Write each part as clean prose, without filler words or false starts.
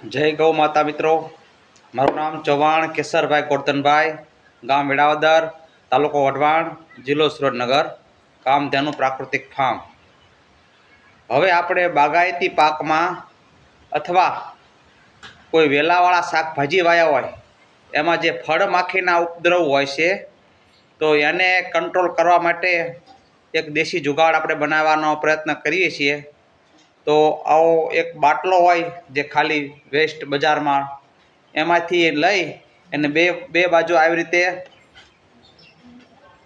जय गौ माता मित्रों। मारू नाम चौहाण केसरभाई कोरतनभाई, गाम वेड़ावदर, तालुको वढवाण, जिल्लो सुरेन्द्रनगर, काम धेनु प्राकृतिक फार्म। हवे आपणे बागायती पाक में अथवा कोई वेलावाळा शाकभाजी वाया होय एमां जे फळ माखीना उपद्रव होय छे तो एने कंट्रोल करवा माटे एक देशी जुगाड़ आपणे बनावવાનો प्रयत्न करीए छीए। तो आवो एक बाटलो होय जे खाली वेस्ट बजार में एमांथी लई अने बे बाजू આવી રીતે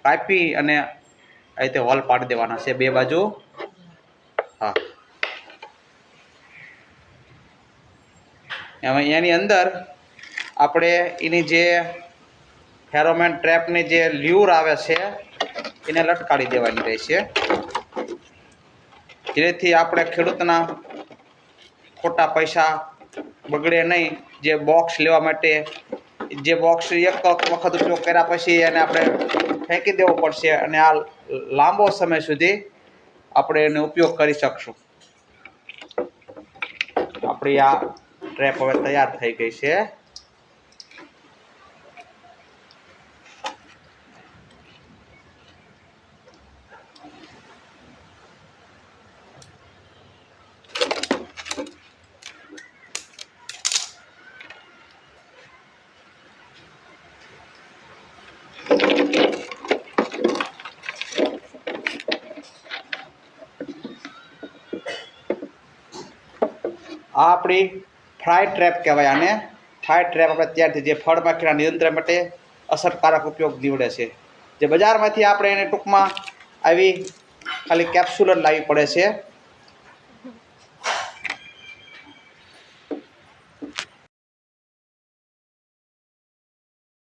કાપી અને આ રીતે હોલ પાડી દેવાના છે બે બાજુ। હા, એની અંદર આપણે એની જે ફેરોમેન ટ્રેપની જે લ્યુર આવે છે એને લટકાડી દેવાની રહેશે, જેથી આપણે ખેડૂતના ખોટા પૈસા બગડે નહીં। જે બોક્સ લેવા માટે જે બોક્સ એક વખત ઉપયોગ કર્યા પછી એને આપણે ફેંકી દેવો પડશે અને આ લાંબો સમય સુધી આપણે એનો ઉપયોગ કરી શકશું। આપણી આ ટ્રેપ હવે તૈયાર થઈ ગઈ છે। आ अपनी फ्राई ट्रेप कहवाय। आने फ्राई ट्रेप अपने तैयार थी जे फळ माखीना नियंत्रण माटे असरकारक उपयोग निवड़े छे। जे बजार मांथी आपणे एने टूंकमां आवी खाली केप्सूल ज लावी पड़े छे।